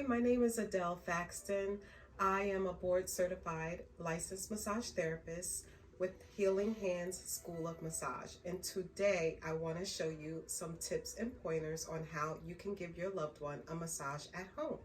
my name is Adele Faxton. I am a board certified licensed massage therapist with Healing Hands School of Massage. And today I want to show you some tips and pointers on how you can give your loved one a massage at home.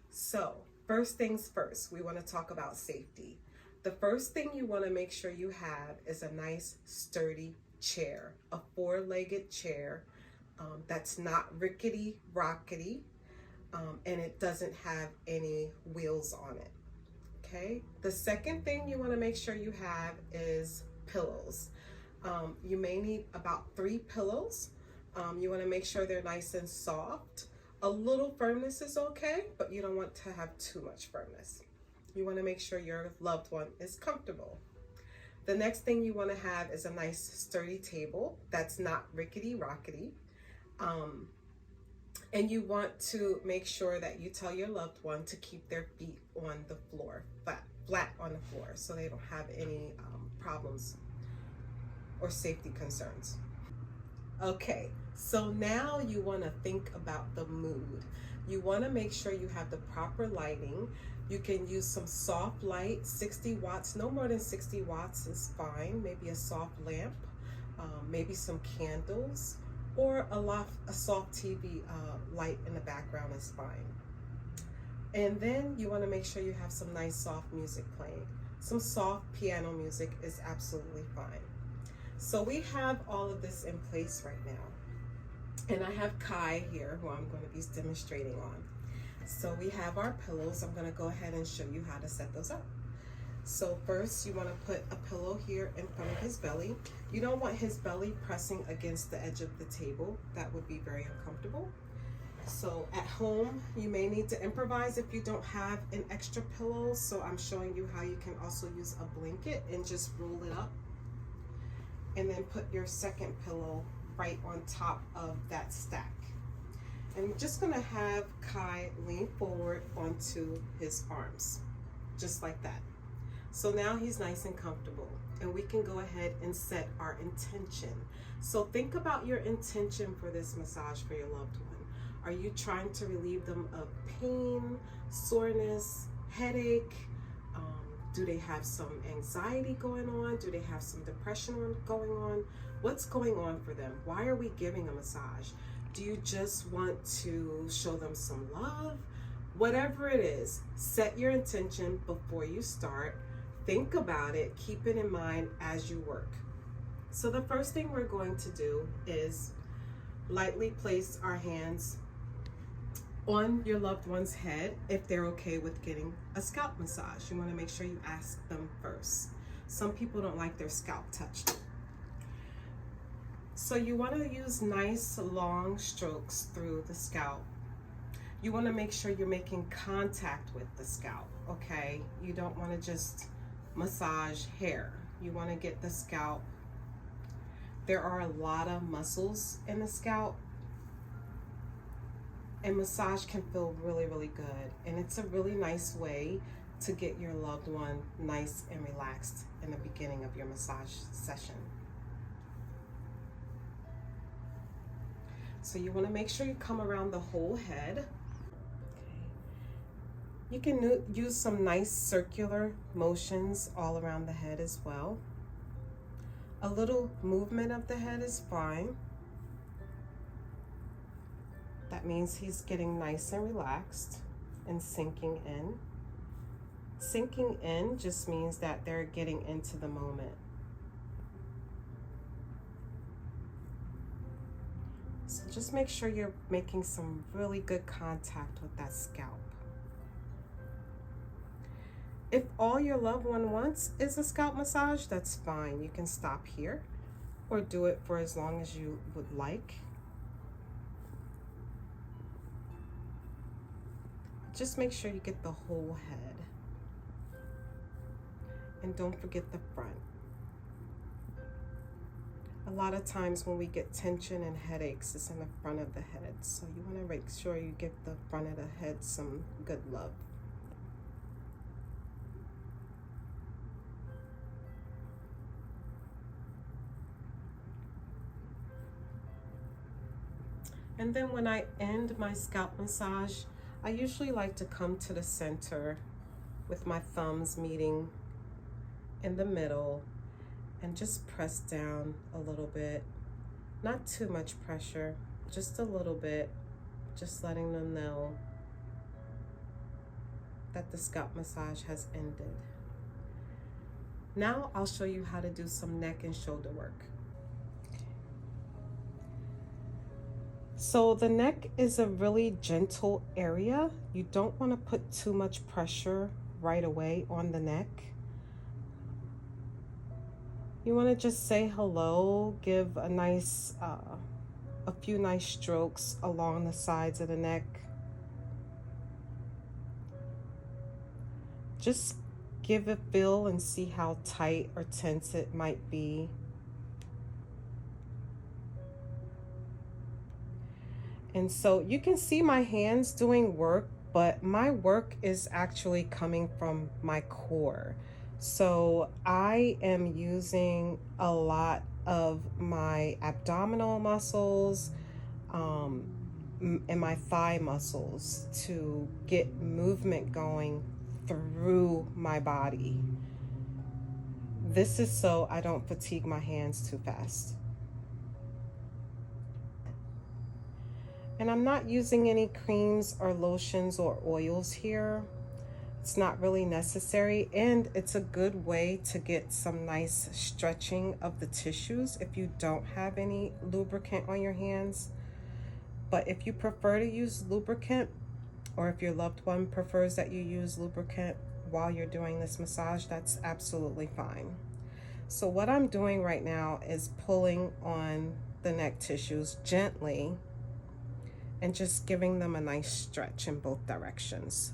So first things first, we want to talk about safety. The first thing you want to make sure you have is a nice sturdy chair, a four-legged chair that's not rickety rockety. And it doesn't have any wheels on it. Okay. The second thing you want to make sure you have is pillows. You may need about 3 pillows. You want to make sure they're nice and soft. A little firmness is okay, but you don't want to have too much firmness. You want to make sure your loved one is comfortable. The next thing you want to have is a nice sturdy table that's not rickety rockety. And you want to make sure that you tell your loved one to keep their feet on the floor, flat on the floor, so they don't have any problems or safety concerns. Okay, so now you want to think about the mood. You want to make sure you have the proper lighting. You can use some soft light, 60 watts, no more than 60 watts is fine. Maybe a soft lamp, maybe some candles, or a soft TV light in the background is fine. And then you want to make sure you have some nice soft music playing. Some soft piano music is absolutely fine. So we have all of this in place right now. And I have Kai here, who I'm going to be demonstrating on. So we have our pillows. I'm going to go ahead and show you how to set those up. So first you want to put a pillow here in front of his belly. You don't want his belly pressing against the edge of the table. That would be very uncomfortable. So at home, you may need to improvise if you don't have an extra pillow. So I'm showing you how you can also use a blanket and just roll it up. And then put your second pillow right on top of that stack. And I'm just gonna have Kai lean forward onto his arms, just like that. So now he's nice and comfortable, and we can go ahead and set our intention. So think about your intention for this massage for your loved one. Are you trying to relieve them of pain, soreness, headache? Do they have some anxiety going on? Do they have some depression going on? What's going on for them? Why are we giving a massage? Do you just want to show them some love? Whatever it is, set your intention before you start. Think about it, keep it in mind as you work. So the first thing we're going to do is lightly place our hands on your loved one's head if they're okay with getting a scalp massage. You want to make sure you ask them first. Some people don't like their scalp touched. So you want to use nice long strokes through the scalp. You want to make sure you're making contact with the scalp, okay? You don't want to just massage hair. You want to get the scalp. There are a lot of muscles in the scalp, and massage can feel really, really good. And it's a really nice way to get your loved one nice and relaxed in the beginning of your massage session. So you want to make sure you come around the whole head. You can use some nice circular motions all around the head as well. A little movement of the head is fine. That means he's getting nice and relaxed and sinking in. Sinking in just means that they're getting into the moment. So just make sure you're making some really good contact with that scalp. If all your loved one wants is a scalp massage, that's fine. You can stop here or do it for as long as you would like. Just make sure you get the whole head. And don't forget the front. A lot of times when we get tension and headaches, it's in the front of the head. So you want to make sure you give the front of the head some good love. And then when I end my scalp massage, I usually like to come to the center with my thumbs meeting in the middle and just press down a little bit. Not too much pressure, just a little bit, just letting them know that the scalp massage has ended. Now I'll show you how to do some neck and shoulder work. So the neck is a really gentle area. You don't want to put too much pressure right away on the neck. You want to just say hello, give a few nice strokes along the sides of the neck. Just give a feel and see how tight or tense it might be. And so you can see my hands doing work, but my work is actually coming from my core. So I am using a lot of my abdominal muscles and my thigh muscles to get movement going through my body. This is so I don't fatigue my hands too fast. And I'm not using any creams or lotions or oils here. It's not really necessary, and it's a good way to get some nice stretching of the tissues if you don't have any lubricant on your hands. But if you prefer to use lubricant, or if your loved one prefers that you use lubricant while you're doing this massage, that's absolutely fine. So what I'm doing right now is pulling on the neck tissues gently and just giving them a nice stretch in both directions.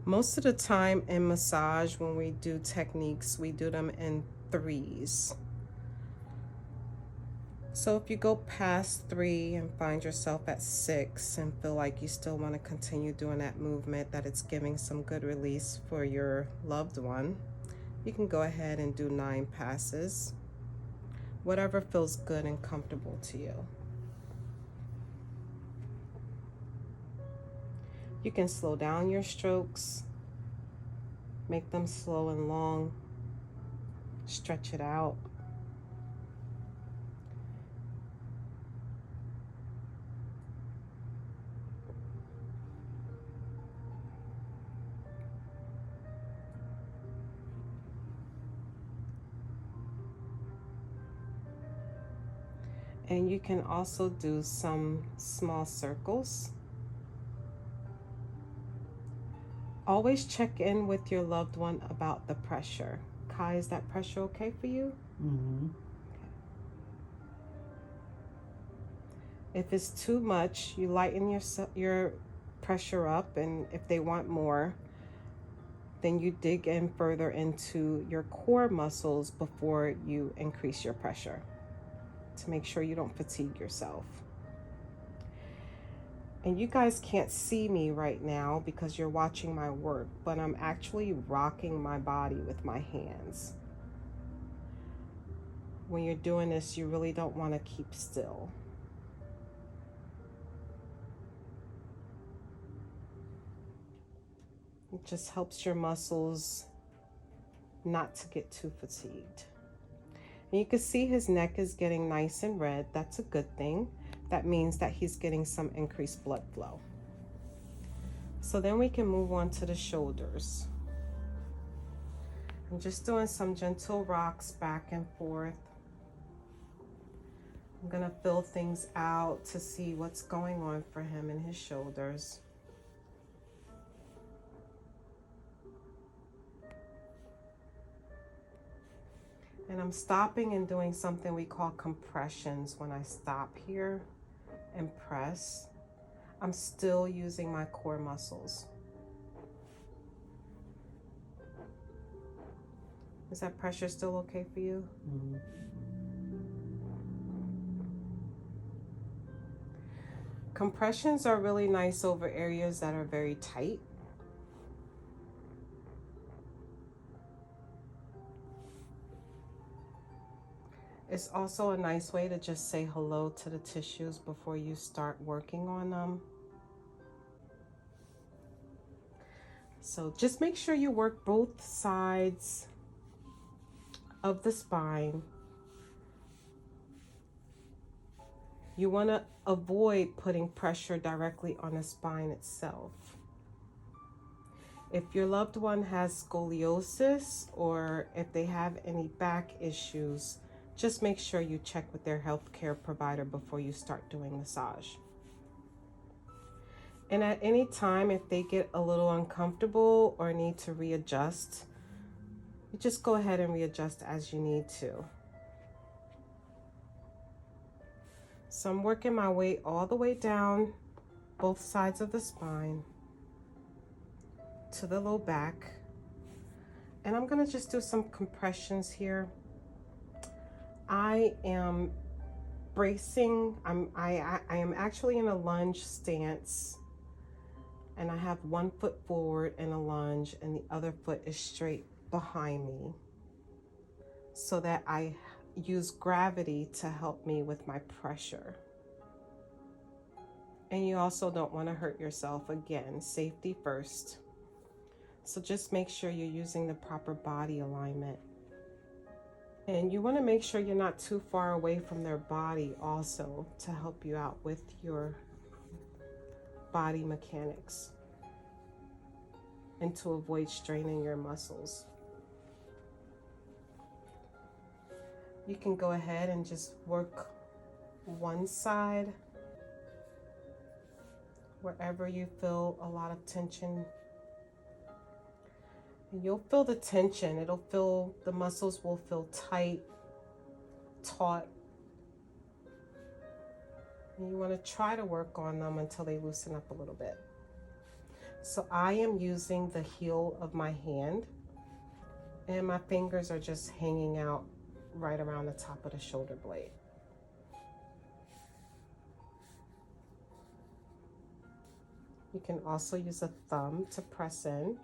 Most of the time in massage, when we do techniques, we do them in threes. So if you go past 3 and find yourself at 6 and feel like you still want to continue doing that movement, that it's giving some good release for your loved one, you can go ahead and do 9 passes. Whatever feels good and comfortable to you. You can slow down your strokes, make them slow and long, stretch it out. And you can also do some small circles. Always check in with your loved one about the pressure. Kai, is that pressure okay for you? Mm-hmm. Okay. If it's too much, you lighten your pressure up, and if they want more, then you dig in further into your core muscles before you increase your pressure to make sure you don't fatigue yourself. And you guys can't see me right now because you're watching my work, but I'm actually rocking my body with my hands. When you're doing this, you really don't want to keep still. It just helps your muscles not to get too fatigued. And you can see his neck is getting nice and red. That's a good thing. That means that he's getting some increased blood flow. So then we can move on to the shoulders. I'm just doing some gentle rocks back and forth. I'm gonna feel things out to see what's going on for him in his shoulders. And I'm stopping and doing something we call compressions. When I stop here and press, I'm still using my core muscles. Is that pressure still okay for you? Mm-hmm. Compressions are really nice over areas that are very tight. It's also a nice way to just say hello to the tissues before you start working on them. So just make sure you work both sides of the spine. You want to avoid putting pressure directly on the spine itself. If your loved one has scoliosis or if they have any back issues, just make sure you check with their healthcare provider before you start doing massage. And at any time, if they get a little uncomfortable or need to readjust, you just go ahead and readjust as you need to. So I'm working my way all the way down both sides of the spine to the low back. And I'm gonna just do some compressions here. I am bracing, I am actually in a lunge stance, and I have one foot forward in a lunge and the other foot is straight behind me, so that I use gravity to help me with my pressure. And you also don't want to hurt yourself. Again, safety first. So just make sure you're using the proper body alignment. And you want to make sure you're not too far away from their body also, to help you out with your body mechanics and to avoid straining your muscles. You can go ahead and just work one side wherever you feel a lot of tension. And you'll feel the tension. The muscles will feel tight, taut. And you want to try to work on them until they loosen up a little bit. So I am using the heel of my hand, and my fingers are just hanging out right around the top of the shoulder blade. You can also use a thumb to press in,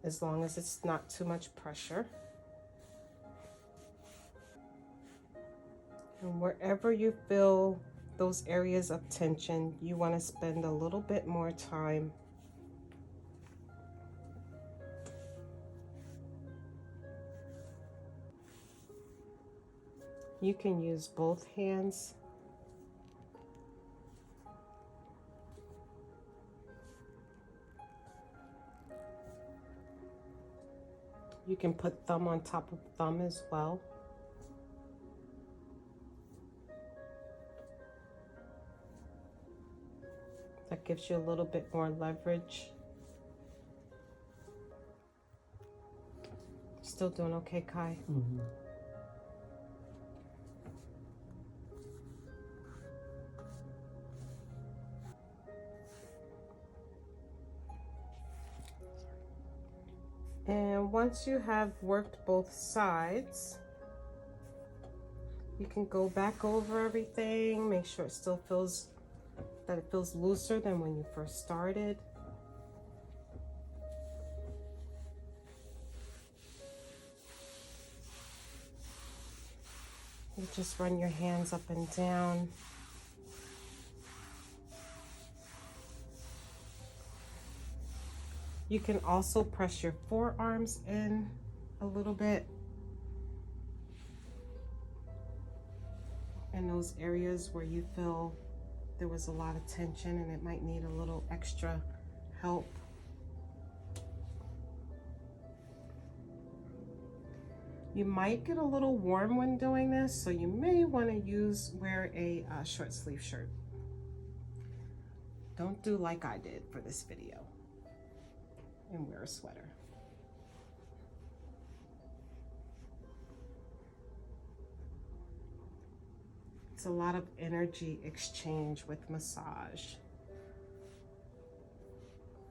as long as it's not too much pressure. And wherever you feel those areas of tension, you want to spend a little bit more time. You can use both hands. You can put thumb on top of thumb as well. That gives you a little bit more leverage. Still doing okay, Kai? Mm-hmm. And once you have worked both sides, you can go back over everything, make sure it still feels looser than when you first started. You just run your hands up and down. You can also press your forearms in a little bit in those areas where you feel there was a lot of tension and it might need a little extra help. You might get a little warm when doing this, so you may want to wear a short sleeve shirt. Don't do like I did for this video and wear a sweater. It's a lot of energy exchange with massage,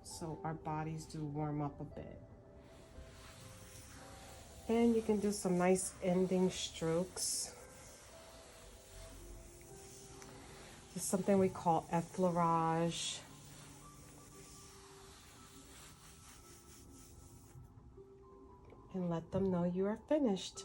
so our bodies do warm up a bit. And you can do some nice ending strokes. It's something we call effleurage. And let them know you are finished.